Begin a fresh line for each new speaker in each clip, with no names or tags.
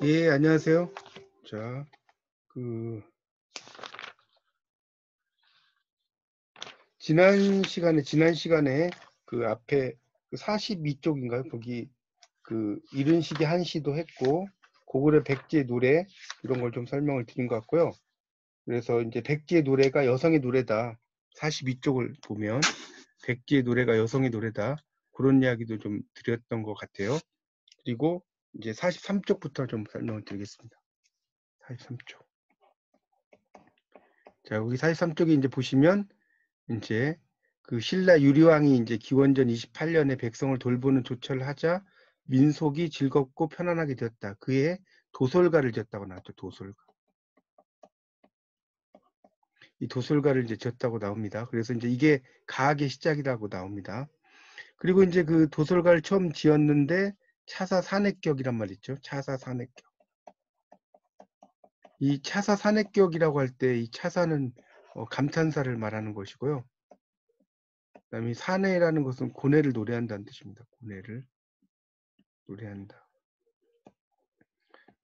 예, 안녕하세요. 자, 그, 지난 시간에 그 앞에 그 42쪽인가요? 거기 그 이른 시기 한 시도 했고, 고구려 백지의 노래, 이런 걸 좀 설명을 드린 것 같고요. 그래서 이제 백지의 노래가 여성의 노래다. 42쪽을 보면, 백지의 노래가 여성의 노래다. 그런 이야기도 좀 드렸던 것 같아요. 그리고 이제 43쪽부터 좀 설명을 드리겠습니다. 43쪽. 자, 여기 43쪽에 이제 보시면, 이제 그 신라 유리왕이 이제 기원전 28년에 백성을 돌보는 조처를 하자 민속이 즐겁고 편안하게 되었다. 그의 도솔가를 지었다고 나왔죠. 도솔가. 이 도솔가를 이제 지었다고 나옵니다. 그래서 이제 이게 가학의 시작이라고 나옵니다. 그리고 이제 그 도솔가를 처음 지었는데 차사 산액격이란 말 있죠. 차사 산액격. 이 차사 산액격이라고 할 때 이 차사는 감탄사를 말하는 것이고요. 그다음에 사내라는 것은 고뇌를 노래한다는 뜻입니다. 고뇌를 노래한다.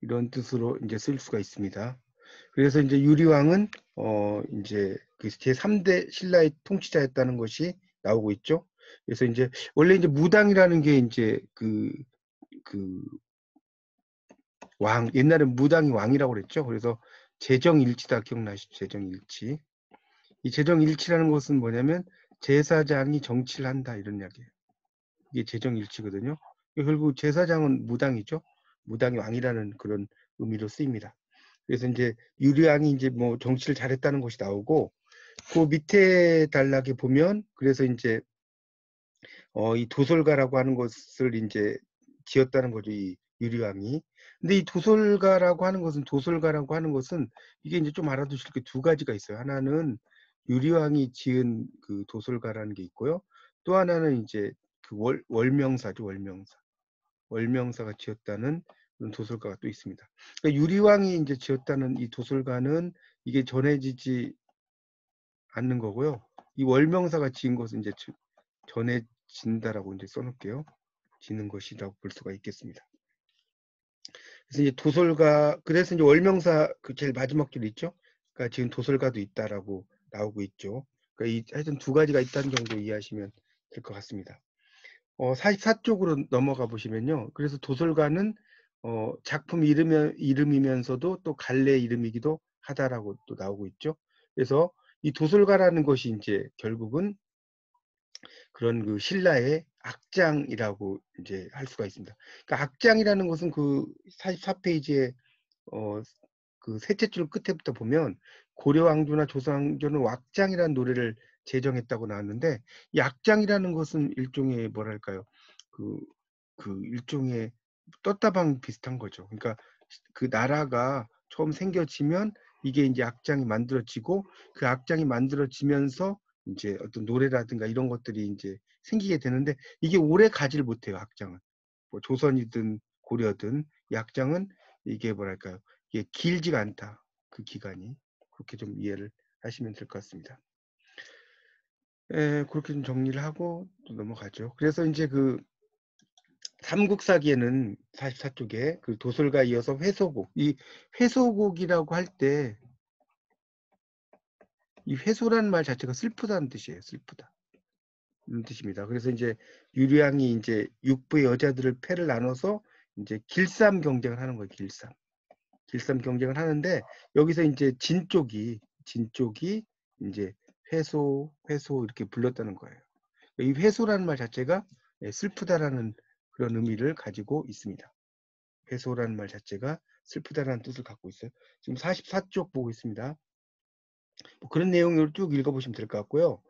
이런 뜻으로 이제 쓸 수가 있습니다. 그래서 이제 유리왕은 이제 그 제3대 신라의 통치자였다는 것이 나오고 있죠. 그래서 이제 원래 이제 무당이라는 게 이제 그 왕, 옛날에 무당이 왕이라고 그랬죠. 그래서 재정일치다 기억나시죠? 재정일치. 이 재정일치라는 것은 뭐냐면 제사장이 정치를 한다 이런 이야기예요. 이게 재정일치거든요. 결국 제사장은 무당이죠. 무당이 왕이라는 그런 의미로 쓰입니다. 그래서 이제 유리왕이 이제 뭐 정치를 잘했다는 것이 나오고 그 밑에 단락에 보면 그래서 이제 이 도솔가라고 하는 것을 이제 지었다는 거죠. 이 유리왕이. 근데 이 도솔가라고 하는 것은 이게 이제 좀 알아두실 게 두 가지가 있어요. 하나는 유리왕이 지은 그 도솔가라는 게 있고요. 또 하나는 이제 그 월명사죠. 월명사. 월명사가 지었다는 그런 도솔가가 또 있습니다. 그러니까 유리왕이 이제 지었다는 이 도솔가는 이게 전해지지 않는 거고요. 이 월명사가 지은 것은 이제 전해진다라고 이제 써놓을게요. 지는 것이라고 볼 수가 있겠습니다. 그래서 이제 도솔가, 그래서 이제 월명사 그 제일 마지막 줄 있죠. 그러니까 지금 도솔가도 있다라고 나오고 있죠. 그러니까 하여튼 두 가지가 있다는 정도 이해하시면 될 것 같습니다. 44쪽으로 넘어가 보시면요. 그래서 도솔가는 작품 이름이면서도 또 갈래 이름이기도 하다라고 또 나오고 있죠. 그래서 이 도솔가라는 것이 이제 결국은 그런 그 신라의 악장이라고 이제 할 수가 있습니다. 그러니까 악장이라는 것은 그 44페이지에 그 셋째 줄 끝에부터 보면 고려왕조나 조선왕조는 왁장이라는 노래를 제정했다고 나왔는데 이 악장이라는 것은 일종의 뭐랄까요? 그, 그 일종의 떴다방 비슷한 거죠. 그러니까 그 나라가 처음 생겨지면 이게 이제 악장이 만들어지고 그 악장이 만들어지면서 이제 어떤 노래라든가 이런 것들이 이제 생기게 되는데 이게 오래 가지를 못해요. 악장은. 뭐 조선이든 고려든 이 악장은 이게 뭐랄까요? 이게 길지가 않다. 그 기간이. 그렇게 좀 이해를 하시면 될 것 같습니다. 그렇게 좀 정리를 하고 또 넘어가죠. 그래서 이제 그 삼국사기에는 44쪽에 그 도솔가 이어서 회소곡, 이 회소곡이라고 할 때 이 회소라는 말 자체가 슬프다는 뜻이에요. 슬프다. 이런 뜻입니다. 그래서 이제 유리왕이 이제 육부의 여자들을 패를 나눠서 이제 길쌈 경쟁을 하는 거예요. 길쌈 경쟁을 하는데 여기서 이제 진 쪽이 이제 회소 이렇게 불렀다는 거예요. 이 회소라는 말 자체가 슬프다라는 그런 의미를 가지고 있습니다. 회소라는 말 자체가 슬프다라는 뜻을 갖고 있어요. 지금 44쪽 보고 있습니다. 뭐 그런 내용을 쭉 읽어보시면 될 것 같고요.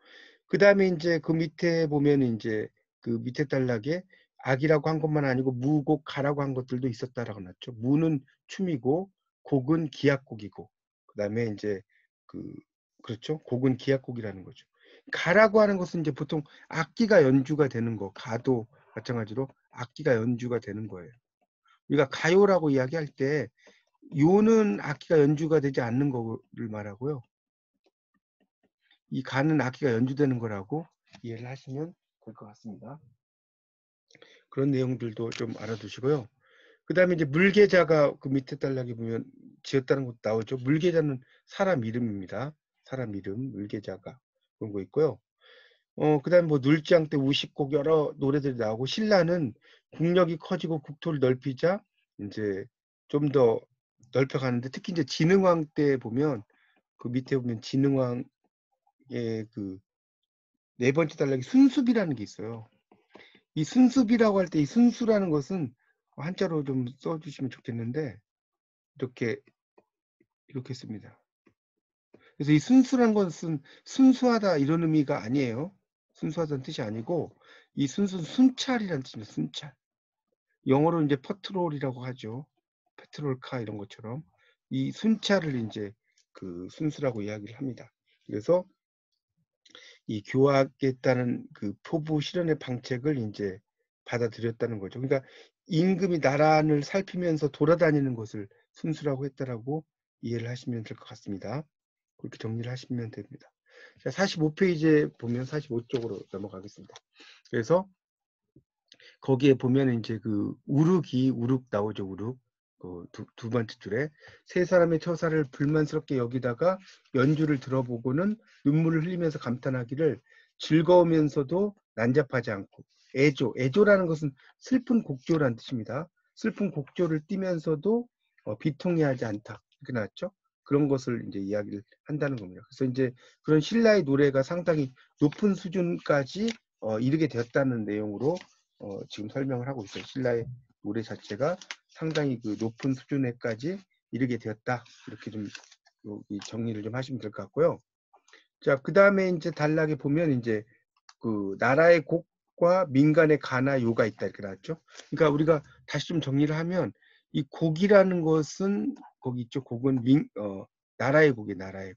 그 다음에 이제 그 밑에 보면 이제 그 밑에 단락에 악이라고 한 것만 아니고 무곡 가라고 한 것들도 있었다라고 났죠. 무는 춤이고 곡은 기악곡이고 그 다음에 이제 그 그렇죠. 곡은 기악곡이라는 거죠. 가라고 하는 것은 이제 보통 악기가 연주가 되는 거, 가도 마찬가지로 악기가 연주가 되는 거예요. 우리가 가요라고 이야기할 때 요는 악기가 연주가 되지 않는 거를 말하고요. 이 가는 악기가 연주되는 거라고 이해를 하시면 될 것 같습니다. 그런 내용들도 좀 알아두시고요. 그다음에 이제 물계자가 그 밑에 단락에 보면 지었다는 것도 나오죠. 물계자는 사람 이름입니다. 사람 이름 물계자가 그런 거 있고요. 그다음에 뭐 눌지앙 때 우식곡 여러 노래들이 나오고 신라는 국력이 커지고 국토를 넓히자 이제 좀 더 넓혀가는데 특히 이제 진흥왕 때 보면 그 밑에 보면 진흥왕의 그 네 번째 단락에 순수비라는 게 있어요. 이 순수비라고 할 때 이 순수라는 것은 한자로 좀 써주시면 좋겠는데 이렇게 씁니다. 그래서 이 순수란 것은 순수하다 이런 의미가 아니에요. 순수하다는 뜻이 아니고 이 순수는 순찰이라는 뜻입니다. 순찰. 영어로 이제 퍼트롤이라고 하죠. 페트롤카 이런 것처럼 이 순찰을 이제 그 순수라고 이야기를 합니다. 그래서 이 교화하겠다는 그 포부 실현의 방책을 이제 받아들였다는 거죠. 그러니까 임금이 나라를 살피면서 돌아다니는 것을 순수라고 했다라고 이해를 하시면 될 것 같습니다. 그렇게 정리를 하시면 됩니다. 자, 45페이지에 보면 45쪽으로 넘어가겠습니다. 그래서 거기에 보면 이제 그 우륵 나오죠. 우륵. 두 번째 줄에 세 사람의 처사를 불만스럽게 여기다가 연주를 들어보고는 눈물을 흘리면서 감탄하기를 즐거우면서도 난잡하지 않고 애조라는 것은 슬픈 곡조라는 뜻입니다. 슬픈 곡조를 띠면서도 비통해하지 않다 이렇게 나왔죠. 그런 것을 이제 이야기를 한다는 겁니다. 그래서 이제 그런 신라의 노래가 상당히 높은 수준까지 이르게 되었다는 내용으로 지금 설명을 하고 있어요. 신라의 노래 자체가 상당히 그 높은 수준에까지 이르게 되었다. 이렇게 좀 여기 정리를 좀 하시면 될 것 같고요. 자, 그 다음에 이제 단락에 보면 이제 그 나라의 곡과 민간의 가나 요가 있다 이렇게 나왔죠. 그러니까 우리가 다시 좀 정리를 하면 이 곡이라는 것은 거기 있죠. 곡은 나라의 곡이 나라의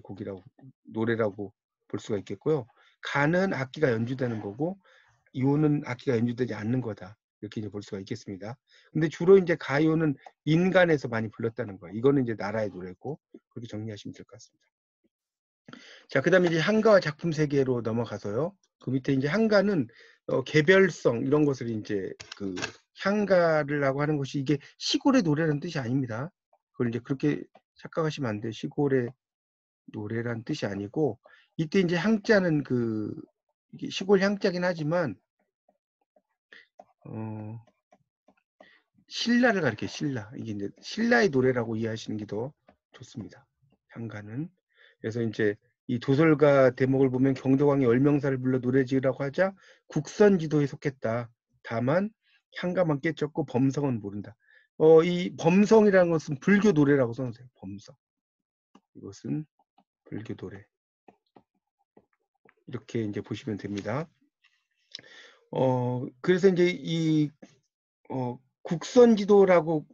곡이라고 노래라고 볼 수가 있겠고요. 가는 악기가 연주되는 거고 요는 악기가 연주되지 않는 거다. 이렇게 이제 볼 수가 있겠습니다. 근데 주로 이제 가요는 민간에서 많이 불렀다는 거예요. 이거는 이제 나라의 노래고 그렇게 정리하시면 될 것 같습니다. 자, 그다음에 이제 향가와 작품 세계로 넘어가서요. 그 밑에 이제 향가는 개별성 이런 것을 이제 그 향가를 하고 하는 것이 이게 시골의 노래라는 뜻이 아닙니다. 그걸 이제 그렇게 착각하시면 안 돼요. 시골의 노래란 뜻이 아니고 이때 이제 향자는 그 이게 시골 향자긴 하지만 신라를 가리켜요. 신라. 이게 이제 신라의 노래라고 이해하시는 게 더 좋습니다. 향가는. 그래서 이제 이 도솔가 대목을 보면 경덕왕이 열명사를 불러 노래 지으라고 하자 국선지도에 속했다. 다만 향가만 깨쳤고 범성은 모른다. 이 범성이라는 것은 불교 노래라고 써놓으세요. 범성. 이것은 불교 노래. 이렇게 이제 보시면 됩니다. 그래서 이제 이 국선지도라고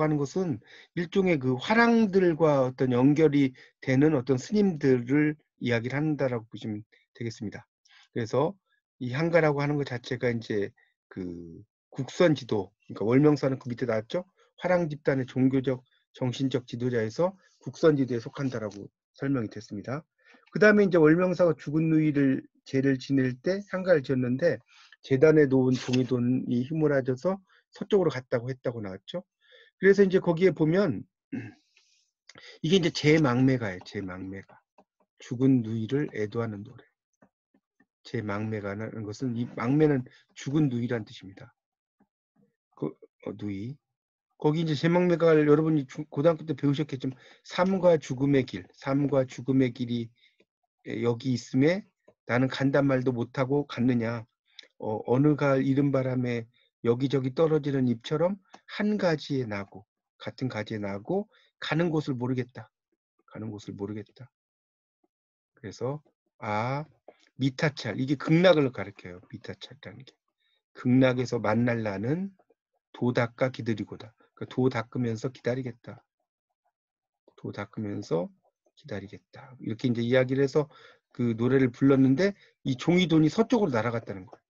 하는 것은 일종의 그 화랑들과 어떤 연결이 되는 어떤 스님들을 이야기를 한다라고 보시면 되겠습니다. 그래서 이 향가라고 하는 것 자체가 이제 그 국선지도, 그러니까 월명사는 그 밑에 나왔죠. 화랑 집단의 종교적, 정신적 지도자에서 국선지도에 속한다라고 설명이 됐습니다. 그 다음에 이제 월명사가 죽은 누이를 제를 지낼 때 향가를 지었는데 재단에 놓은 종이돈이 휘몰아져서 서쪽으로 갔다고 했다고 나왔죠. 그래서 이제 거기에 보면 이게 이제 제망매가예요. 제망매가. 죽은 누이를 애도하는 노래. 제망매가라는 것은 이 망매는 죽은 누이란 뜻입니다. 누이. 거기 이제 제망매가를 여러분이 고등학교 때 배우셨겠지만 삶과 죽음의 길이 여기 있음에 나는 간단 말도 못하고 갔느냐. 어느 가을 이른 바람에 여기저기 떨어지는 잎처럼 한 가지에 나고 같은 가지에 나고 가는 곳을 모르겠다. 그래서 미타찰 이게 극락을 가리켜요. 미타찰이라는 게 극락에서 만날 나는 도 닦아 기다리고다. 그러니까 도 닦으면서 기다리겠다. 이렇게 이제 이야기를 해서 그 노래를 불렀는데 이 종이돈이 서쪽으로 날아갔다는 거예요.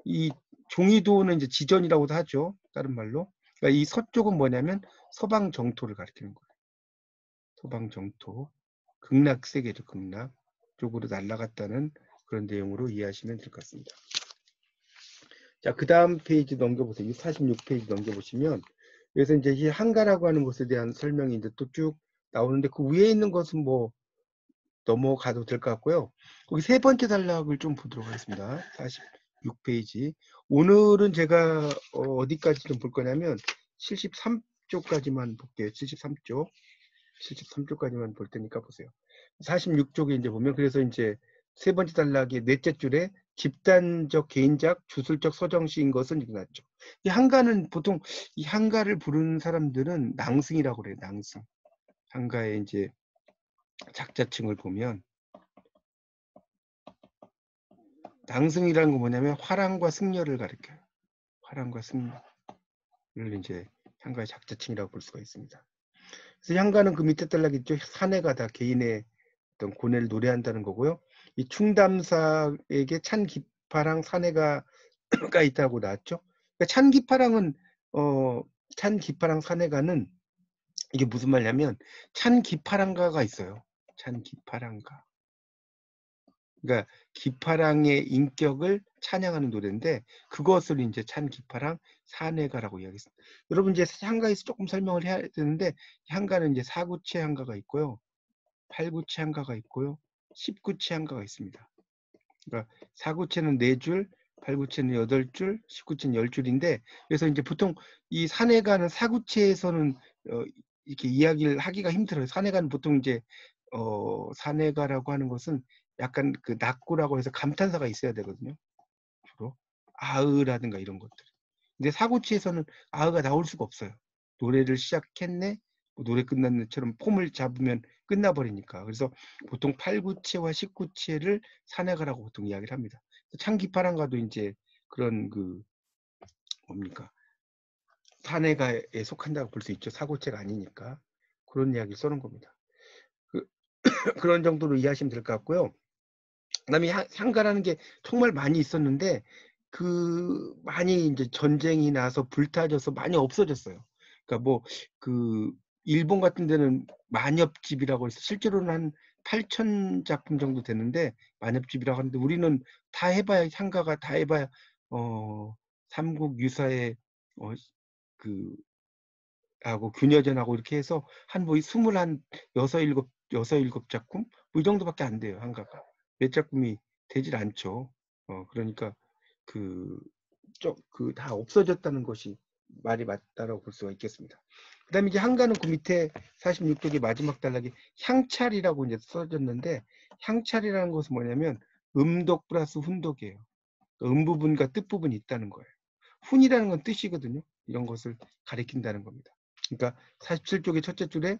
이 종이도는 이제 지전이라고도 하죠. 다른 말로. 그러니까 이 서쪽은 뭐냐면 서방 정토를 가리키는 거예요. 서방 정토. 극락 세계죠. 극락 쪽으로 날아갔다는 그런 내용으로 이해하시면 될 것 같습니다. 자, 그 다음 페이지 넘겨보세요. 46페이지 넘겨보시면, 그래서 이제 이 한가라고 하는 것에 대한 설명이 이제 또 쭉 나오는데, 그 위에 있는 것은 뭐 넘어가도 될 것 같고요. 거기 세 번째 단락을 좀 보도록 하겠습니다. 46페이지. 오늘은 제가 어디까지 좀 볼 거냐면 73쪽까지만 볼게요. 73쪽. 73쪽까지만 볼 테니까 보세요. 46쪽에 이제 보면, 그래서 이제 세 번째 단락의 넷째 줄에 집단적, 개인작, 주술적 서정시인 것은 이렇게 나왔죠. 이 한가는 보통 이 한가를 부르는 사람들은 낭승이라고 그래요. 낭승. 한가의 이제 작자층을 보면 낭승이라는 건 뭐냐면 화랑과 승려를 가리켜요. 화랑과 승려를 이제 한가의 작자층이라고 볼 수가 있습니다. 그래서 향가는 그 밑에 단락이 있죠. 사내가 다 개인의 어떤 고뇌를 노래한다는 거고요. 이 충담사에게 찬 기파랑 사내가 있다고 나왔죠. 그러니까 찬 기파랑은 찬 기파랑 사내가는 이게 무슨 말이냐면 찬 기파랑가가 있어요. 찬 기파랑가. 그러니까 기파랑의 인격을 찬양하는 노래인데 그것을 이제 찬 기파랑 사내가라고 이야기했습니다. 여러분 이제 향가에서 조금 설명을 해야 되는데 향가는 이제 사구체 향가가 있고요. 8구체 한가가 있고요. 10구체 한가가 있습니다. 그러니까 4구체는 4줄, 8구체는 8줄, 10구체는 10줄인데 그래서 이제 보통 이 산해가는 4구체에서는 이렇게 이야기를 하기가 힘들어요. 산해가는 보통 이제 산해가라고 하는 것은 약간 그 낙구라고 해서 감탄사가 있어야 되거든요. 주로 아으라든가 이런 것들. 근데 4구체에서는 아으가 나올 수가 없어요. 노래를 시작했네, 노래 끝났네처럼 폼을 잡으면 끝나버리니까. 그래서 보통 8구체와 10구체를 산해가라고 보통 이야기를 합니다. 창기파랑가도 이제 그런 그 뭡니까 산해가에 속한다고 볼 수 있죠. 4구체가 아니니까 그런 이야기를 써놓은 겁니다. 그런 정도로 이해하시면 될 것 같고요. 그다음에 향가라는 게 정말 많이 있었는데 그 많이 이제 전쟁이 나서 불타져서 많이 없어졌어요. 그러니까 뭐 그 일본 같은 데는 만엽집이라고 해서 실제로는 한 8,000작품 정도 되는데 만엽집이라고 하는데 우리는 다 해봐야 향가가 다 해봐야 삼국 유사의 그 하고 균여전하고 이렇게 해서 한 뭐 26 작품 뭐 이 정도밖에 안 돼요. 한가가 몇 작품이 되질 않죠. 그러니까 그 다 없어졌다는 것이 말이 맞다라고 볼 수가 있겠습니다. 그다음에 이제 한가는 그 밑에 46쪽의 마지막 단락에 향찰이라고 이제 써졌는데 향찰이라는 것은 뭐냐면 음독 플러스 훈독이에요. 그러니까 음부분과 뜻부분이 있다는 거예요. 훈이라는 건 뜻이거든요. 이런 것을 가리킨다는 겁니다. 그러니까 47쪽의 첫째 줄에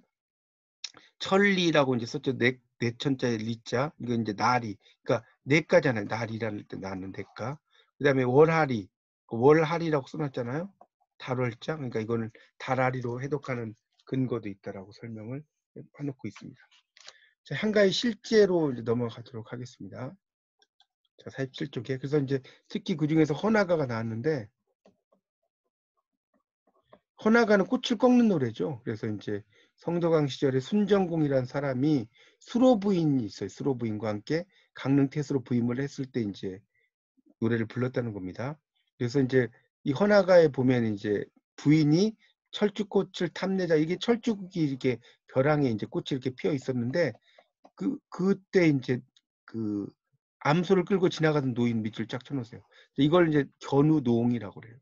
천리라고 이제 썼죠. 네천자의 리자. 이거 이제 나리. 그러니까 네가잖아요. 나리라는 때 나는 네가. 그다음에 월하리. 월하리라고 써놨잖아요. 달월자. 그러니까 이거는 달아리로 해독하는 근거도 있다라고 설명을 해놓고 있습니다. 자, 한가위 실제로 이제 넘어가도록 하겠습니다. 자, 47쪽에. 그래서 이제 특히 그 중에서 헌화가가 나왔는데 헌화가는 꽃을 꺾는 노래죠. 그래서 이제 성도강 시절에 순정공이라는 사람이 수로 부인이 있어요. 수로 부인과 함께 강릉 태수로 부임을 했을 때 이제 노래를 불렀다는 겁니다. 그래서 이제 이 헌화가에 보면 이제 부인이 철쭉꽃을 탐내자 이게 철쭉이 이렇게 벼랑에 이제 꽃이 이렇게 피어 있었는데 그때 이제 그 암소를 끌고 지나가던 노인 밑줄 쫙 쳐놓으세요. 이걸 이제 견우노옹이라고 그래요.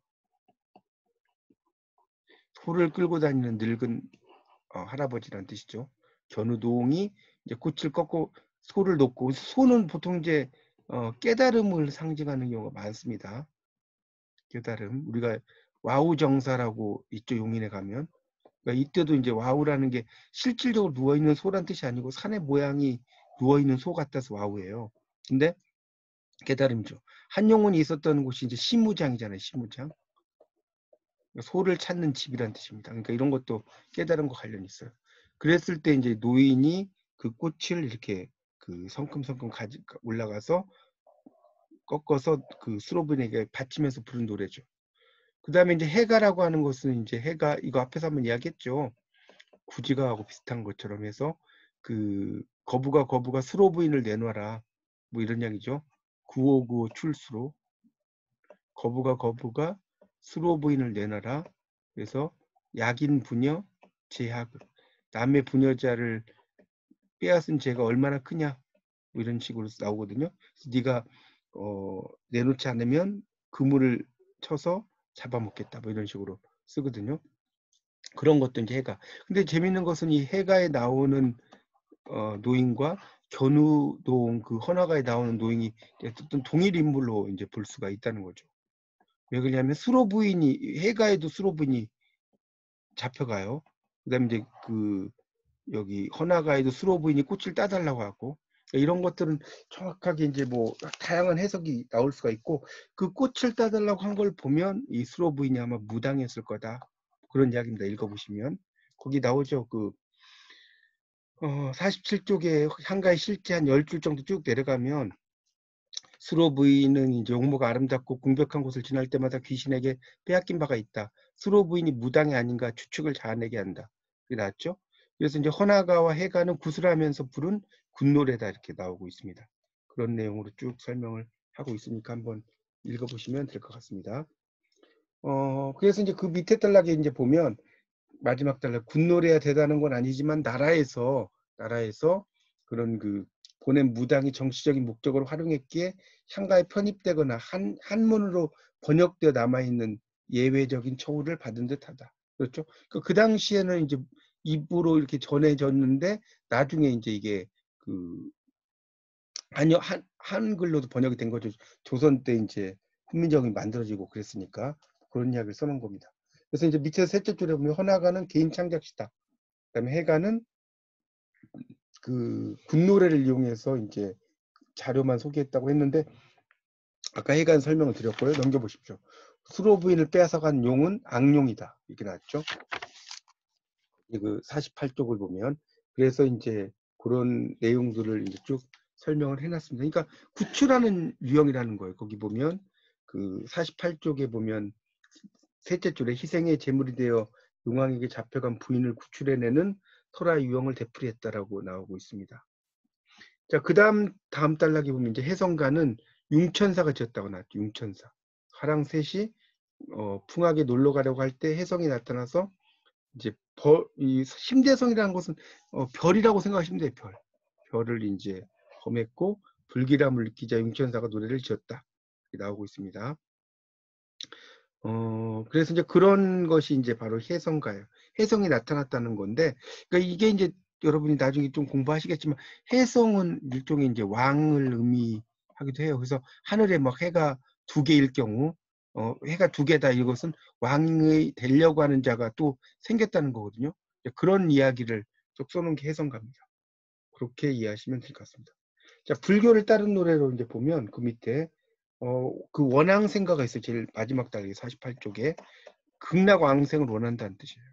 소를 끌고 다니는 늙은 할아버지란 뜻이죠. 견우동이 이제 꽃을 꺾고 소를 놓고 소는 보통 이제 깨달음을 상징하는 경우가 많습니다. 깨달음. 우리가 와우정사라고 있죠. 용인에 가면. 그러니까 이때도 이제 와우라는 게 실질적으로 누워있는 소란 뜻이 아니고 산의 모양이 누워있는 소 같아서 와우예요. 근데 깨달음이죠. 한용운이 있었던 곳이 이제 시무장이잖아요. 시무장. 소를 찾는 집이란 뜻입니다. 그러니까 이런 것도 깨달음과 관련이 있어요. 그랬을 때 이제 노인이 그 꽃을 이렇게 그 성큼성큼 올라가서 꺾어서 그 수로분에게 바치면서 부른 노래죠. 그 다음에 이제 해가라고 하는 것은 이제 해가 이거 앞에서 한번 이야기했죠. 구지가하고 비슷한 것처럼 해서 그 거부가 수로부인을 내놔라 뭐 이런 이야기죠. 9595 출수로 거부가 수로 부인을 내놔라. 그래서 약인 부녀 제하급. 남의 부녀자를 빼앗은 죄가 얼마나 크냐. 뭐 이런 식으로 나오거든요. 그래서 네가 내놓지 않으면 그물을 쳐서 잡아먹겠다. 뭐 이런 식으로 쓰거든요. 그런 것도 이제 해가. 근데 재밌는 것은 이 해가에 나오는 노인과 견우노 그 헌화가에 나오는 노인이 어떤 동일 인물로 이제 볼 수가 있다는 거죠. 왜 그러냐면 수로 부인이 해가에도 수로 부인이 잡혀가요. 그다음에 이제 그 여기 헌화가에도 수로 부인이 꽃을 따달라고 하고 이런 것들은 정확하게 이제 뭐 다양한 해석이 나올 수가 있고 그 꽃을 따달라고 한 걸 보면 이 수로 부인이 아마 무당했을 거다. 그런 이야기입니다. 읽어보시면 거기 나오죠. 그 47쪽에 한가의 실제 한 10줄 정도 쭉 내려가면 수로 부인은 이제 용모가 아름답고 궁벽한 곳을 지날 때마다 귀신에게 빼앗긴 바가 있다. 수로 부인이 무당이 아닌가 추측을 자아내게 한다. 그게 나왔죠? 그래서 이제 헌화가와 해가는 구슬하면서 부른 굿노래다 이렇게 나오고 있습니다. 그런 내용으로 쭉 설명을 하고 있으니까 한번 읽어보시면 될 것 같습니다. 그래서 이제 그 밑에 단락에 이제 보면 마지막 단락 굿노래야 되다는 건 아니지만 나라에서 그런 그 보낸 무당이 정치적인 목적으로 활용했기에 향가에 편입되거나 한문으로 번역되어 남아있는 예외적인 처우를 받은 듯하다. 그렇죠? 그 당시에는 이제 입으로 이렇게 전해졌는데 나중에 이제 이게 그 아니요 한글로도 번역이 된 거죠. 조선 때 이제 훈민정음이 만들어지고 그랬으니까 그런 이야기를 써놓은 겁니다. 그래서 이제 밑에 셋째 줄에 보면 헌화가는 개인 창작시다. 그다음에 해가는 그 굿노래를 이용해서 이제 자료만 소개했다고 했는데 아까 해간 설명을 드렸고요. 넘겨보십시오. 수로 부인을 빼앗아간 용은 악용이다. 이렇게 나왔죠. 그 48쪽을 보면 그래서 이제 그런 내용들을 이제 쭉 설명을 해놨습니다. 그러니까 구출하는 유형이라는 거예요. 거기 보면 그 48쪽에 보면 셋째 줄에 희생의 제물이 되어 용왕에게 잡혀간 부인을 구출해내는 토라 유형을 되풀이했다라고 나오고 있습니다. 자, 다음 단락에 보면 이제 해성가는 융천사가 지었다고 나왔죠. 융천사. 화랑 셋이 풍악에 놀러 가려고 할 때 해성이 나타나서 이제 이 심대성이라는 것은 별이라고 생각하시면 돼요. 별을 이제 범했고 불길함을 느끼자 융천사가 노래를 지었다. 이렇게 나오고 있습니다. 그래서 이제 그런 것이 이제 바로 해성가예요. 해성이 나타났다는 건데, 그러니까 이게 이제 여러분이 나중에 좀 공부하시겠지만, 해성은 일종의 이제 왕을 의미하기도 해요. 그래서 하늘에 막 해가 두 개일 경우, 해가 두 개다 이것은 왕이 되려고 하는 자가 또 생겼다는 거거든요. 그런 이야기를 쭉 써놓은 게 해성가입니다. 그렇게 이해하시면 될 것 같습니다. 자, 불교를 따른 노래로 이제 보면 그 밑에 그 원앙생가가 있어요. 제일 마지막 단계 48쪽에 극락왕생을 원한다는 뜻이에요.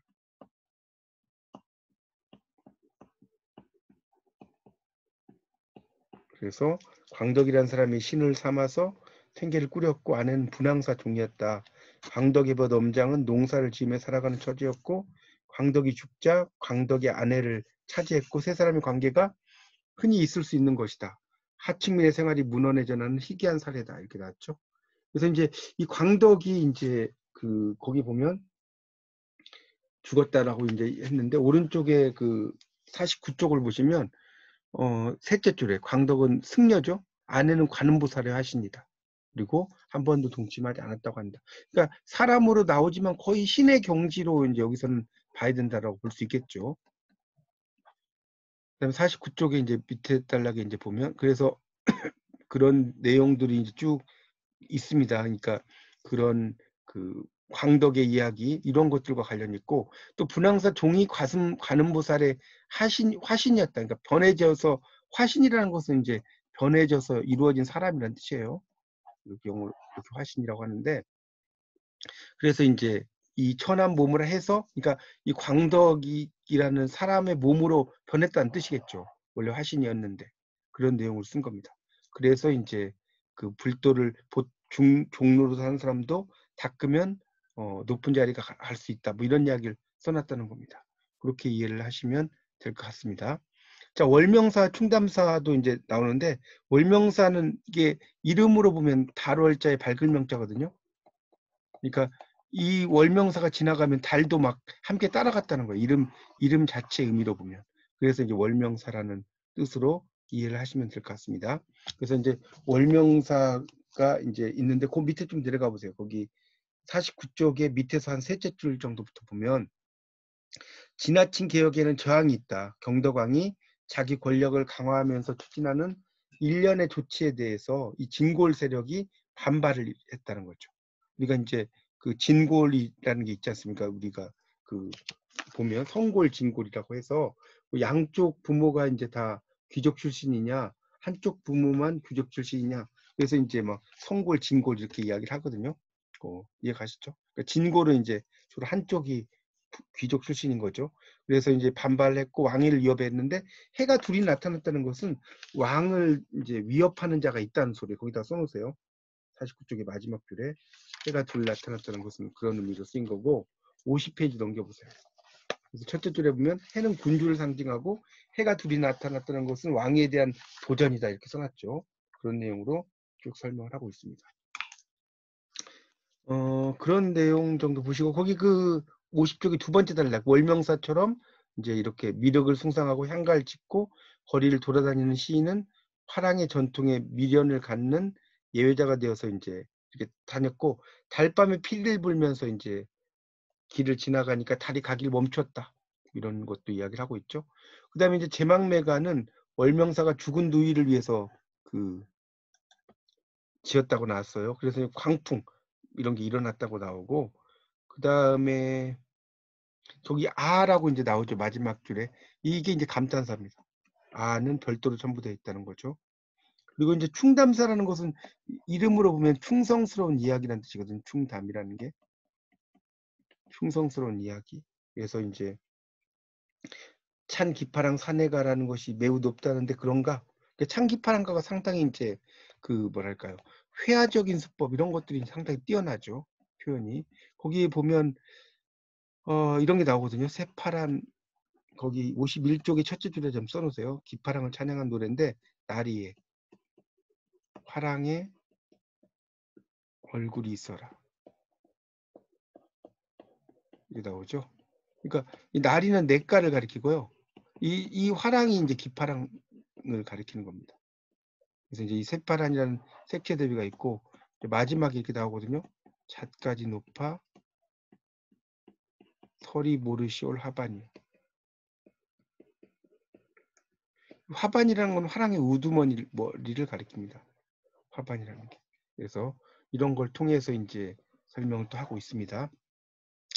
그래서 광덕이라는 사람이 신을 삼아서 생계를 꾸렸고 아내는 분황사 종이었다. 광덕의 벗 엄장은 농사를 지으며 살아가는 처지였고 광덕이 죽자 광덕의 아내를 차지했고 세 사람의 관계가 흔히 있을 수 있는 것이다. 하층민의 생활이 문헌해전하는 희귀한 사례다. 이렇게 나왔죠. 그래서 이제 이 광덕이 이제 그 거기 보면 죽었다라고 이제 했는데 오른쪽에 그 49쪽을 보시면 셋째 줄에 광덕은 승려죠. 아내는 관음보살의 하신이다. 그리고 한 번도 동침하지 않았다고 한다. 그러니까 사람으로 나오지만 거의 신의 경지로 이제 여기서는 봐야 된다라고 볼 수 있겠죠. 그다음에 49쪽에 이제 밑에 단락에 이제 보면 그래서 그런 내용들이 이제 쭉 있습니다. 그러니까 그런 그 광덕의 이야기 이런 것들과 관련 있고 또 분황사 종이 관음보살의 화신이었다. 그러니까 변해져서 화신이라는 것은 이제 변해져서 이루어진 사람이라는 뜻이에요. 이렇게 용어를 이렇게 화신이라고 하는데 그래서 이제 이 천한 몸을 해서 그러니까 이 광덕이라는 사람의 몸으로 변했다는 뜻이겠죠. 원래 화신이었는데 그런 내용을 쓴 겁니다. 그래서 이제 그 불도를 종로로 사는 사람도 닦으면 높은 자리가 갈 수 있다. 뭐 이런 이야기를 써놨다는 겁니다. 그렇게 이해를 하시면 될 것 같습니다. 자, 월명사, 충담사도 이제 나오는데 월명사는 이게 이름으로 보면 달월자의 밝은 명자거든요. 그러니까 이 월명사가 지나가면 달도 막 함께 따라갔다는 거예요. 이름 자체 의미로 보면. 그래서 이제 월명사라는 뜻으로 이해를 하시면 될 것 같습니다. 그래서 이제 월명사가 이제 있는데 그 밑에 좀 내려가 보세요. 거기 49쪽에 밑에서 한 셋째 줄 정도부터 보면 지나친 개혁에는 저항이 있다. 경덕왕이 자기 권력을 강화하면서 추진하는 일련의 조치에 대해서 이 진골 세력이 반발을 했다는 거죠. 우리가 이제 그 진골이라는 게 있지 않습니까? 우리가 그 보면 성골, 진골이라고 해서 양쪽 부모가 이제 다 귀족 출신이냐, 한쪽 부모만 귀족 출신이냐. 그래서 이제 막 성골, 진골 이렇게 이야기를 하거든요. 이해 가시죠? 그러니까 진골은 이제 주로 한쪽이 귀족 출신인 거죠. 그래서 이제 반발했고 왕위를 위협했는데 해가 둘이 나타났다는 것은 왕을 이제 위협하는 자가 있다는 소리. 거기다 써놓으세요. 49쪽의 마지막 줄에 해가 둘이 나타났다는 것은 그런 의미로 쓰인 거고 50페이지 넘겨보세요. 그래서 첫째 줄에 보면 해는 군주를 상징하고 해가 둘이 나타났다는 것은 왕에 대한 도전이다 이렇게 써놨죠. 그런 내용으로 쭉 설명을 하고 있습니다. 그런 내용 정도 보시고 거기 그 50쪽의 두 번째 단락 월명사처럼 이제 이렇게 미력을 숭상하고 향가를 짓고 거리를 돌아다니는 시인은 화랑의 전통에 미련을 갖는 예외자가 되어서 이제 이렇게 다녔고 달밤에 피리를 불면서 이제 길을 지나가니까 달이 가길 멈췄다 이런 것도 이야기를 하고 있죠. 그 다음에 이제 제망매가는 월명사가 죽은 누이를 위해서 그 지었다고 나왔어요. 그래서 광풍 이런 게 일어났다고 나오고 그 다음에 저기 아라고 이제 나오죠. 마지막 줄에. 이게 이제 감탄사입니다. 아는 별도로 첨부되어 있다는 거죠. 그리고 이제 충담사라는 것은 이름으로 보면 충성스러운 이야기라는 뜻이거든요. 충담이라는 게. 충성스러운 이야기. 그래서 이제 찬 기파랑 사내가라는 것이 매우 높다는데 그런가? 찬 기파랑가가 상당히 이제 그 뭐랄까요. 회화적인 수법 이런 것들이 상당히 뛰어나죠. 표현이. 거기 보면 이런 게 나오거든요. 새파란 거기 51쪽의 첫째 줄에 좀 써놓으세요. 기파랑을 찬양한 노래인데 나리에 화랑의 얼굴이 있어라. 이게 나오죠. 그러니까 이 나리는 냇가를 가리키고요. 이 화랑이 이제 기파랑을 가리키는 겁니다. 그래서 이제 이 새파란이라는 색채 대비가 있고 마지막에 이렇게 나오거든요. 잣까지 높아 서리 모르시올 하반이. 화반이라는 건 화랑의 우두머리를 가리킵니다. 화반이라는 게. 그래서 이런 걸 통해서 이제 설명을 또 하고 있습니다.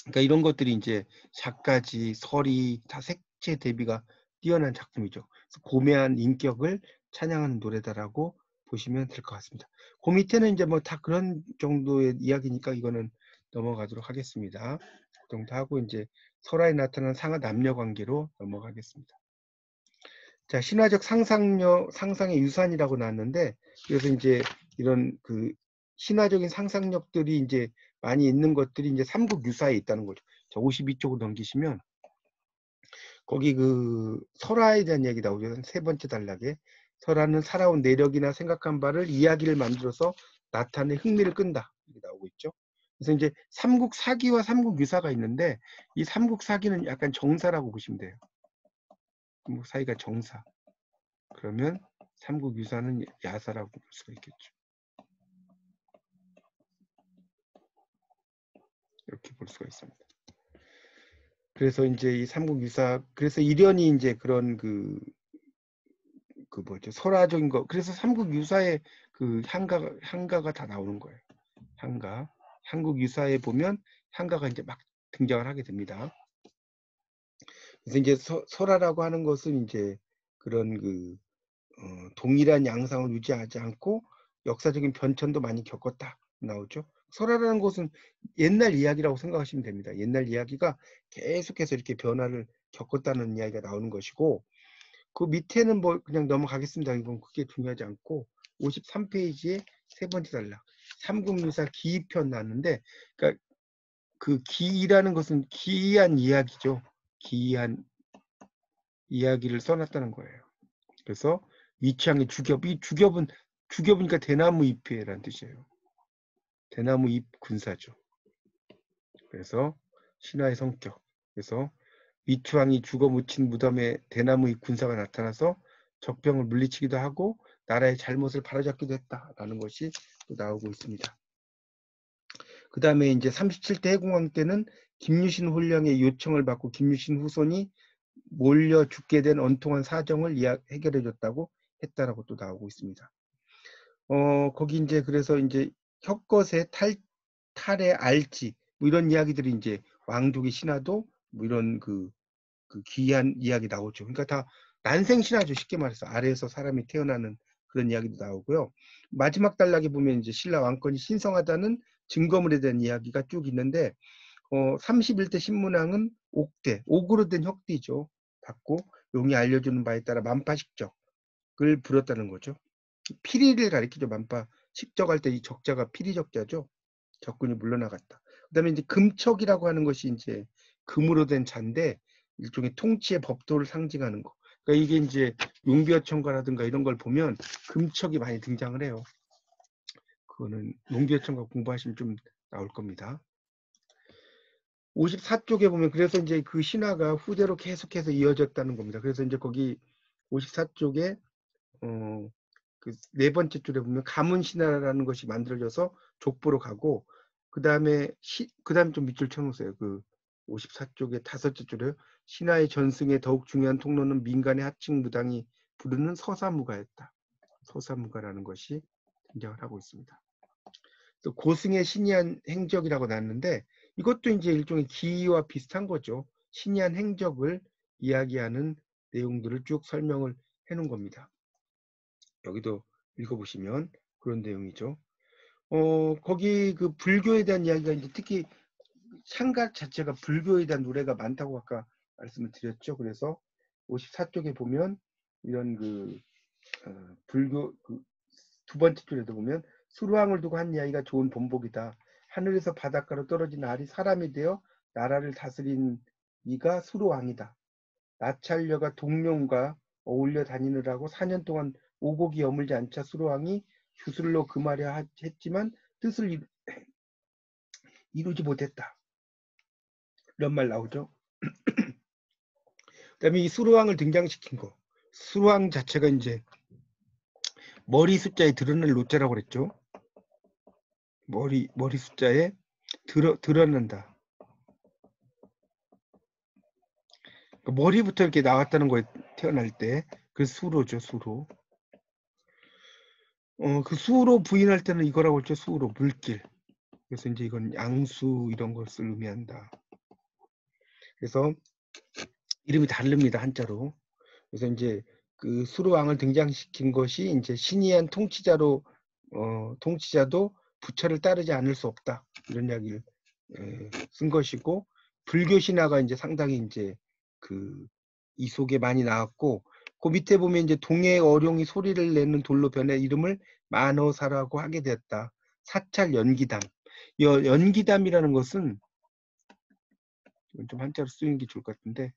그러니까 이런 것들이 이제 작가지, 설이 다 색채 대비가 뛰어난 작품이죠. 그래서 고매한 인격을 찬양하는 노래다라고 보시면 될 것 같습니다. 그 밑에는 이제 뭐 다 그런 정도의 이야기니까 이거는 넘어가도록 하겠습니다. 그 정도 하고 이제 설화에 나타나는 상하 남녀 관계로 넘어가겠습니다. 자, 신화적 상상의 유산이라고 나왔는데, 그래서 이제 이런 그 신화적인 상상력들이 이제 많이 있는 것들이 이제 삼국 유사에 있다는 거죠. 자, 52쪽으로 넘기시면, 거기 그 설화에 대한 얘기 나오죠. 세 번째 단락에. 설화는 살아온 내력이나 생각한 바를 이야기를 만들어서 나타내 흥미를 끈다. 이렇게 나오고 있죠. 그래서 이제 삼국 사기와 삼국 유사가 있는데, 이 삼국 사기는 약간 정사라고 보시면 돼요. 삼국 사기가 정사. 그러면 삼국 유사는 야사라고 볼 수가 있겠죠. 이렇게 볼 수가 있습니다. 그래서 이제 이 삼국 유사, 그래서 일련이 이제 그런 그 뭐죠, 설화적인 거. 그래서 삼국 유사의 그 향가가 다 나오는 거예요. 향가. 한국 유사에 보면 향가가 이제 막 등장을 하게 됩니다. 그래서 이제 설화라고 하는 것은 이제 그런 그 동일한 양상을 유지하지 않고 역사적인 변천도 많이 겪었다 나오죠. 설화라는 것은 옛날 이야기라고 생각하시면 됩니다. 옛날 이야기가 계속해서 이렇게 변화를 겪었다는 이야기가 나오는 것이고 그 밑에는 뭐 그냥 넘어가겠습니다. 이건 그게 중요하지 않고 53페이지에 세 번째 단락 삼국유사 기이편 나왔는데 그러니까 그 기이라는 것은 기이한 이야기죠. 기이한 이야기를 써놨다는 거예요. 그래서 위치항의 주겹, 이 주겹이니까 대나무 잎이라는 뜻이에요. 대나무 잎 군사죠. 그래서 신화의 성격. 그래서 위추왕이 죽어 묻힌 무덤에 대나무 잎 군사가 나타나서 적병을 물리치기도 하고 나라의 잘못을 바로잡기도 했다라는 것이 또 나오고 있습니다. 그 다음에 이제 37대 해공황 때는 김유신 홀령의 요청을 받고 김유신 후손이 몰려 죽게 된 원통한 사정을 해결해 줬다고 했다라고 또 나오고 있습니다. 거기 이제 그래서 이제 혁것의 탈의 알지 뭐 이런 이야기들이 이제 왕족의 신화도 뭐 이런 그 기이한 이야기 나오죠. 그러니까 다 난생 신화죠. 쉽게 말해서 아래에서 사람이 태어나는 그런 이야기도 나오고요. 마지막 단락에 보면 이제 신라 왕권이 신성하다는 증거물에 대한 이야기가 쭉 있는데 31대 신문왕은 옥으로 된 혁띠죠. 받고 용이 알려주는 바에 따라 만파식적을 부렸다는 거죠. 피리를 가리키죠. 만파 식적할 때 이 적자가 피리 적자죠. 적군이 물러나갔다. 그다음에 이제 금척이라고 하는 것이 이제 금으로 된 잔데 일종의 통치의 법도를 상징하는 거. 그러니까 이게 이제 용비어천가라든가 이런 걸 보면 금척이 많이 등장을 해요. 그거는 용비어천가 공부하시면 좀 나올 겁니다. 54쪽에 보면 그래서 이제 그 신화가 후대로 계속해서 이어졌다는 겁니다. 그래서 이제 거기 54쪽에 그 네 번째 줄에 보면 가문신화라는 것이 만들어져서 족보로 가고 그 다음에 좀 밑줄 쳐놓으세요. 그 54쪽에 다섯째 줄에 신화의 전승에 더욱 중요한 통로는 민간의 하층 무당이 부르는 서사무가였다. 서사무가라는 것이 등장을 하고 있습니다. 또 고승의 신이한 행적이라고 나왔는데 이것도 이제 일종의 기이와 비슷한 거죠. 신이한 행적을 이야기하는 내용들을 쭉 설명을 해놓은 겁니다. 여기도 읽어보시면 그런 내용이죠. 거기 그 불교에 대한 이야기가 이제 특히 창각 자체가 불교에 대한 노래가 많다고 아까 말씀을 드렸죠. 그래서 54쪽에 보면 이런 그 불교 두 번째 줄에도 보면 수루왕을 두고 한 이야기가 좋은 본보기다. 하늘에서 바닷가로 떨어진 알이 사람이 되어 나라를 다스린 이가 수루왕이다. 나찰녀가 동룡과 어울려 다니느라고 4년 동안 오곡이 여물지 않자 수루왕이 주술로 금하려 했지만 뜻을 이루지 못했다. 이런 말 나오죠. 그다음에 이 수루왕을 등장시킨 거. 수루왕 자체가 이제 머리 숫자에 드러날 로자라고 그랬죠. 머리 숫자에 드러난다. 그러니까 머리부터 이렇게 나왔다는 거에 태어날 때 그 수로죠, 수로. 그 수로 부인할 때는 이거라고 했죠, 수로 물길. 그래서 이제 이건 양수 이런 것을 의미한다. 그래서 이름이 다릅니다, 한자로. 그래서 이제 그 수로왕을 등장시킨 것이 이제 신이한 통치자로 통치자도 부처를 따르지 않을 수 없다 이런 이야기를 쓴 것이고 불교 신화가 이제 상당히 이제 그 이 속에 많이 나왔고 그 밑에 보면 이제 동해 어룡이 소리를 내는 돌로 변해 이름을 만어사라고 하게 되었다. 사찰 연기담. 연기담이라는 것은 좀 한자로 쓰는 게 좋을 것 같은데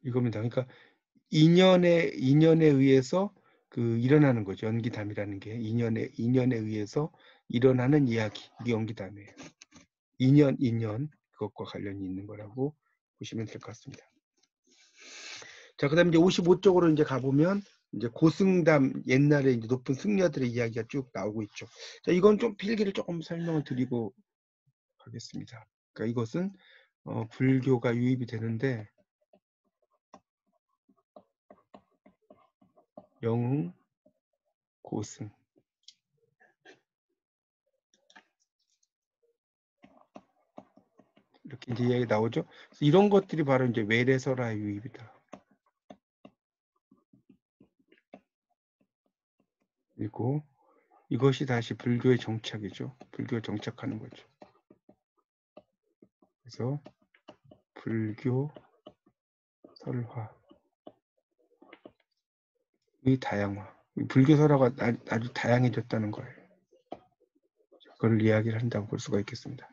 이겁니다. 그러니까 인연에 의해서 그 일어나는 거죠. 연기담이라는 게 인연에 의해서 일어나는 이야기. 이게 연기담이에요. 인연 그것과 관련이 있는 거라고 보시면 될 것 같습니다. 자, 그다음에 이제 55쪽으로 이제 가보면 이제 고승담 옛날에 이제 높은 승려들의 이야기가 쭉 나오고 있죠. 자, 이건 좀 필기를 조금 설명을 드리고 가겠습니다. 그러니까 이것은 불교가 유입이 되는데 영웅, 고승 이렇게 이제 이야기 나오죠. 이런 것들이 바로 이제 외래설화의 유입이다. 그리고 이것이 다시 불교의 정착이죠. 불교에 정착하는 거죠. 그래서 불교 설화의 다양화. 불교 설화가 아주 다양해졌다는 거예요. 그걸 이야기를 한다고 볼 수가 있겠습니다.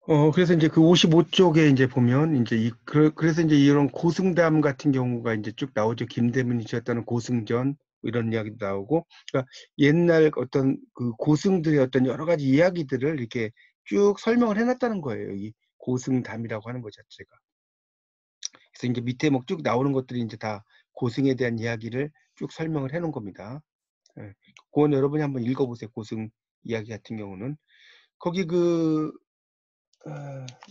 그래서 이제 그 55쪽에 이제 보면 이제 그래서 이제 이런 고승담 같은 경우가 이제 쭉 나오죠. 김대문이 지었다는 고승전 뭐 이런 이야기도 나오고, 그러니까 옛날 어떤 그 고승들의 어떤 여러 가지 이야기들을 이렇게 쭉 설명을 해놨다는 거예요. 이 고승담이라고 하는 것 자체가. 그래서 이제 밑에 뭐 쭉 나오는 것들이 이제 다 고승에 대한 이야기를 쭉 설명을 해놓은 겁니다. 예. 그건 여러분이 한번 읽어보세요. 고승 이야기 같은 경우는. 거기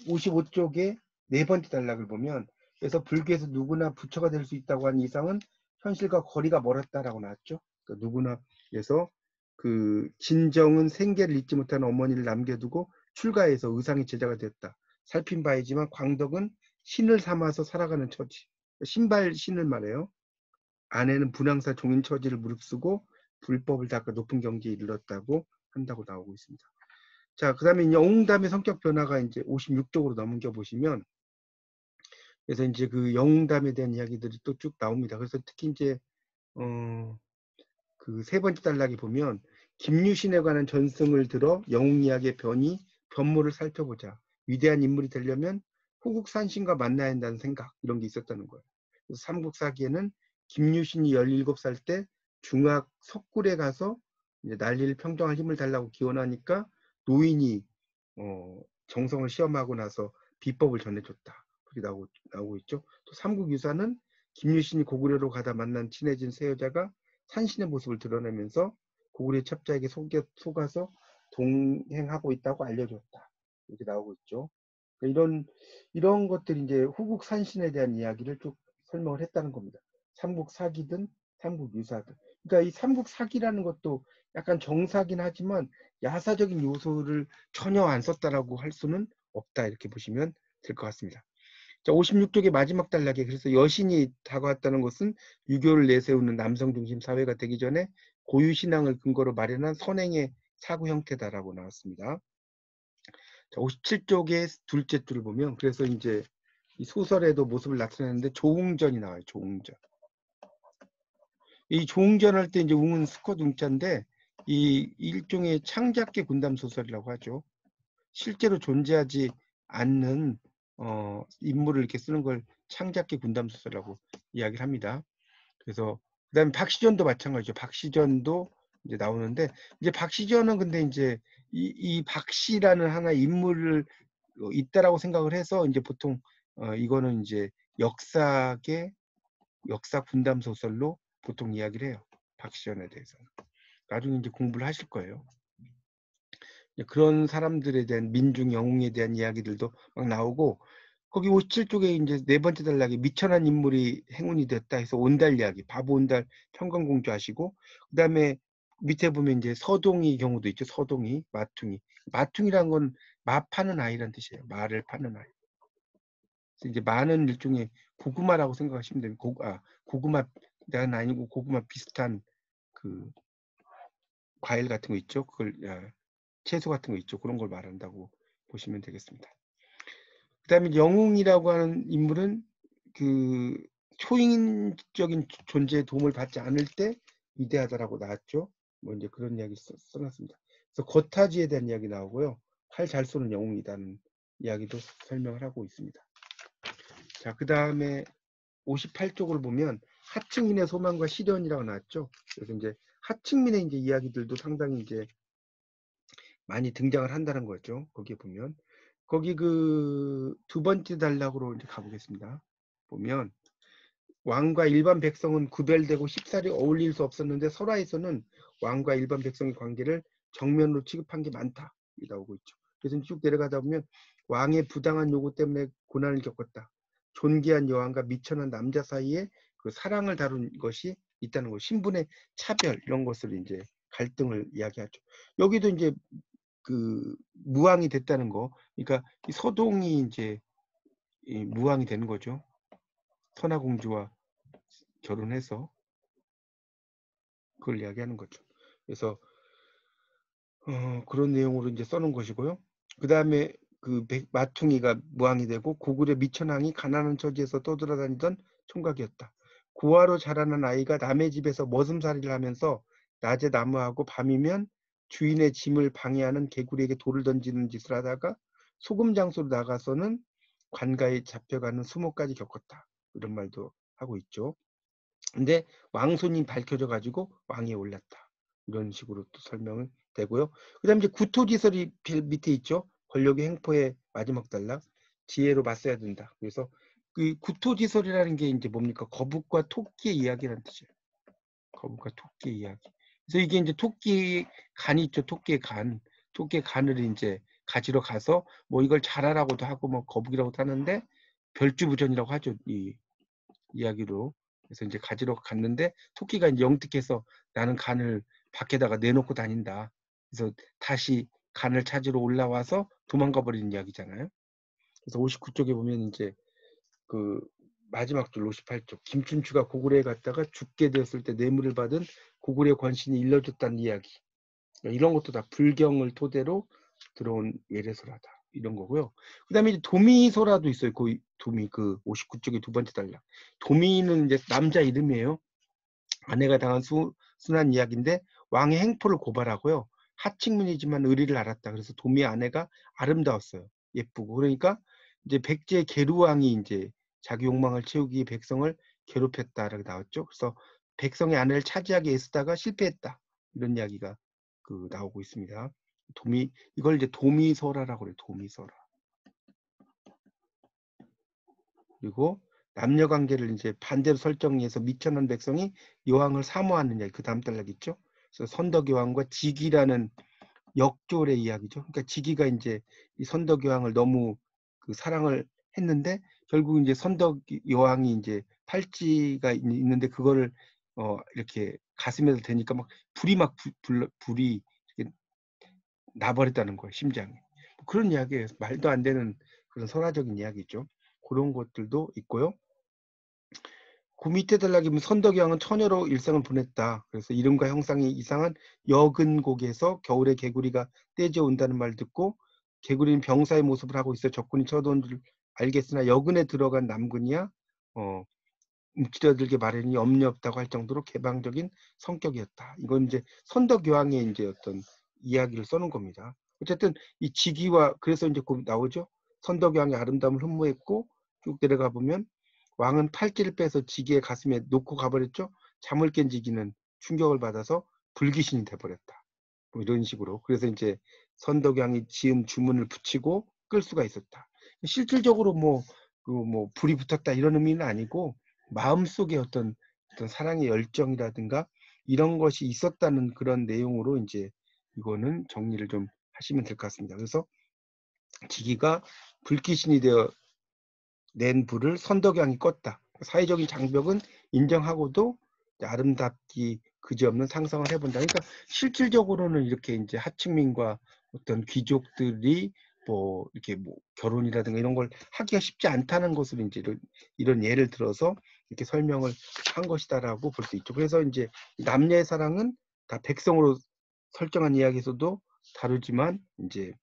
55쪽에 네 번째 단락을 보면, 그래서 불교에서 누구나 부처가 될 수 있다고 한 이상은 현실과 거리가 멀었다라고 나왔죠. 그러니까 누구나. 그래서 그 진정은 생계를 잊지 못한 어머니를 남겨두고 출가해서 의상의 제자가 되었다. 살핀 바이지만 광덕은 신을 삼아서 살아가는 처지. 신발 신을 말해요. 아내는 분황사 종인 처지를 무릅쓰고 불법을 닦아 높은 경지에 이르렀다고 한다고 나오고 있습니다. 자, 그 다음에 영웅담의 성격 변화가 이제 56쪽으로 넘겨 보시면, 그래서 이제 그 영웅담에 대한 이야기들이 또 쭉 나옵니다. 그래서 특히 이제, 그 세 번째 단락에 보면, 김유신에 관한 전승을 들어 영웅 이야기의 변모를 살펴보자. 위대한 인물이 되려면 호국산신과 만나야 한다는 생각, 이런 게 있었다는 거예요. 그래서 삼국사기에는 김유신이 17살 때 중학 석굴에 가서 이제 난리를 평정할 힘을 달라고 기원하니까 노인이 정성을 시험하고 나서 비법을 전해줬다. 그렇게 나오고 있죠. 또 삼국유사는 김유신이 고구려로 가다 만난 친해진 세 여자가 산신의 모습을 드러내면서 고구려 첩자에게 속아서 동행하고 있다고 알려줬다. 이렇게 나오고 있죠. 이런 것들이 이제 후국 산신에 대한 이야기를 쭉 설명을 했다는 겁니다. 삼국 사기든 삼국 유사든. 그러니까 이 삼국 사기라는 것도 약간 정사긴 하지만 야사적인 요소를 전혀 안 썼다라고 할 수는 없다. 이렇게 보시면 될 것 같습니다. 자, 56쪽의 마지막 단락에 그래서 여신이 다가왔다는 것은 유교를 내세우는 남성 중심 사회가 되기 전에 고유 신앙을 근거로 마련한 선행의 사고 형태다라고 나왔습니다. 자, 57쪽의 둘째 줄을 보면 그래서 이제 이 소설에도 모습을 나타내는데 조웅전이 나와요. 조웅전. 이 조웅전 할 때 이제 웅은 수컷 웅자인데 이 일종의 창작계 군담 소설이라고 하죠. 실제로 존재하지 않는 인물을 이렇게 쓰는 걸 창작계 군담 소설이라고 이야기를 합니다. 그래서 그다음에 박시전도 마찬가지죠. 박시전도 이제 나오는데 이제 박시전은 근데 이제 이 박씨라는 하나의 인물을 있다라고 생각을 해서 이제 보통 이거는 이제 역사 군담 소설로 보통 이야기를 해요. 박시전에 대해서는. 나중에 이제 공부를 하실 거예요. 그런 사람들에 대한 민중 영웅에 대한 이야기들도 막 나오고 거기 57쪽에 이제 네 번째 단락에 미천한 인물이 행운이 됐다 해서 온달 이야기, 바보 온달 평강공주 하시고 그다음에 밑에 보면 이제 서동이 경우도 있죠. 서동이, 마퉁이. 마퉁이란 건 마 파는 아이란 뜻이에요. 말을 파는 아이. 그래서 이제 마는 일종의 고구마라고 생각하시면 돼요. 고구마는 아니고 고구마 비슷한 그 과일 같은 거 있죠. 그걸 채소 같은 거 있죠. 그런 걸 말한다고 보시면 되겠습니다. 그다음에 영웅이라고 하는 인물은 그 초인적인 존재의 도움을 받지 않을 때 위대하다라고 나왔죠. 뭐 이제 그런 이야기 써놨습니다. 그래서 거타지에 대한 이야기 나오고요. 활 잘 쏘는 영웅이라는 이야기도 설명을 하고 있습니다. 자, 그 다음에 58쪽을 보면 하층민의 소망과 시련이라고 나왔죠. 그래서 이제 하층민의 이제 이야기들도 상당히 이제 많이 등장을 한다는 거죠. 거기에 보면 거기 그 두 번째 단락으로 이제 가보겠습니다. 보면 왕과 일반 백성은 구별되고 쉽사리 어울릴 수 없었는데 설화에서는 왕과 일반 백성의 관계를 정면으로 취급한 게 많다. 이 나오고 있죠. 그래서 쭉 내려가다 보면 왕의 부당한 요구 때문에 고난을 겪었다. 존귀한 여왕과 미천한 남자 사이에 그 사랑을 다룬 것이 있다는 거. 신분의 차별 이런 것을 이제 갈등을 이야기하죠. 여기도 이제 그 무왕이 됐다는 거. 그러니까 이 서동이 이제 이 무왕이 되는 거죠. 선화공주와 결혼해서 그걸 이야기하는 거죠. 그래서 그런 내용으로 이제 써놓은 것이고요. 그 다음에 그 마퉁이가 무왕이 되고 고구려 미천왕이 가난한 처지에서 떠돌아다니던 총각이었다. 고아로 자라난 아이가 남의 집에서 머슴살이를 하면서 낮에 나무하고 밤이면 주인의 짐을 방해하는 개구리에게 돌을 던지는 짓을 하다가 소금 장소로 나가서는 관가에 잡혀가는 수모까지 겪었다. 이런 말도 하고 있죠. 근데 왕손이 밝혀져 가지고 왕위에 올랐다. 이런 식으로 또 설명은 되고요. 그다음에 이제 구토지설이 밑에 있죠. 권력의 횡포의 마지막 단락. 지혜로 맞서야 된다. 그래서 그 구토지설이라는 게 이제 뭡니까? 거북과 토끼의 이야기라는 뜻이에요. 거북과 토끼의 이야기. 그래서 이게 이제 토끼 간이 있죠. 토끼의 간. 토끼의 간을 이제 가지러 가서 뭐 이걸 잘하라고도 하고 뭐 거북이라고도 하는데 별주부전이라고 하죠. 이 이야기로. 그래서 이제 가지러 갔는데 토끼가 이제 영특해서 나는 간을 밖에다가 내놓고 다닌다. 그래서 다시 간을 찾으러 올라와서 도망가 버리는 이야기잖아요. 그래서 59쪽에 보면 이제 그 마지막 줄 58쪽 김춘추가 고구려에 갔다가 죽게 되었을 때 뇌물을 받은 고구려 권신이 일러줬다는 이야기. 이런 것도 다 불경을 토대로 들어온 외래설화다. 이런 거고요. 그다음에 이제 도미설화도 있어요. 그 도미 그 59쪽의 두 번째 단락. 도미는 이제 남자 이름이에요. 아내가 당한 순한 이야기인데 왕의 행포를 고발하고요. 하층민이지만 의리를 알았다. 그래서 도미의 아내가 아름다웠어요. 예쁘고. 그러니까 이제 백제 계루왕이 이제 자기 욕망을 채우기 위해 백성을 괴롭혔다라고 나왔죠. 그래서 백성의 아내를 차지하기 애쓰다가 실패했다. 이런 이야기가 그 나오고 있습니다. 도미 이걸 이제 도미설화라고 그래요. 도미설화. 그리고 남녀 관계를 이제 반대로 설정해서 미천한 백성이 여왕을 사모하는 이야기. 그 다음 단락 있죠. 그래서 선덕여왕과 직이라는 역졸의 이야기죠. 그러니까 직이가 이제 이 선덕여왕을 너무 그 사랑을 했는데 결국 이제 선덕여왕이 이제 팔찌가 있는데 그거를 이렇게 가슴에서 대니까 막 불이 막 불이 이렇게 나버렸다는 거예요. 심장에. 그런 이야기예요. 말도 안 되는 그런 설화적인 이야기죠. 그런 것들도 있고요. 그 밑에 단락이면 선덕여왕은 처녀로 일생을 보냈다. 그래서 이름과 형상이 이상한 여근곡에서 겨울에 개구리가 떼져온다는 말 듣고 개구리는 병사의 모습을 하고 있어 적군이 쳐들어온 줄 알겠으나 여근에 들어간 남근이야 움츠려들게 마련이 염려 없다고 할 정도로 개방적인 성격이었다. 이건 이제 선덕여왕의 이제 어떤 이야기를 써놓은 겁니다. 어쨌든 이 직위와 그래서 이제 곧 나오죠. 선덕여왕의 아름다움을 흠모했고 쭉 내려가 보면 왕은 팔찌를 빼서 직위의 가슴에 놓고 가버렸죠. 잠을 깬 직위는 충격을 받아서 불귀신이 돼버렸다. 뭐 이런 식으로. 그래서 이제 선덕여왕이 지은 주문을 붙이고 끌 수가 있었다. 실질적으로 뭐 불이 붙었다 이런 의미는 아니고 마음속에 어떤 사랑의 열정이라든가 이런 것이 있었다는 그런 내용으로 이제 이거는 정리를 좀 하시면 될 것 같습니다. 그래서 직위가 불귀신이 되어 낸 불을 선덕여왕이 껐다. 사회적인 장벽은 인정하고도 아름답기 그지없는 상상을 해본다. 그러니까 실질적으로는 이렇게 이제 하층민과 어떤 귀족들이 뭐 이렇게 뭐 결혼이라든가 이런 걸 하기가 쉽지 않다는 것을 이제 이런 예를 들어서 이렇게 설명을 한 것이다라고 볼 수 있죠. 그래서 이제 남녀의 사랑은 다 백성으로 설정한 이야기에서도 다루지만 이제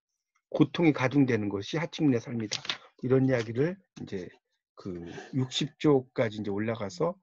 고통이 가중되는 것이 하층민의 삶이다. 이런 이야기를 이제 그 60조까지 이제 올라가서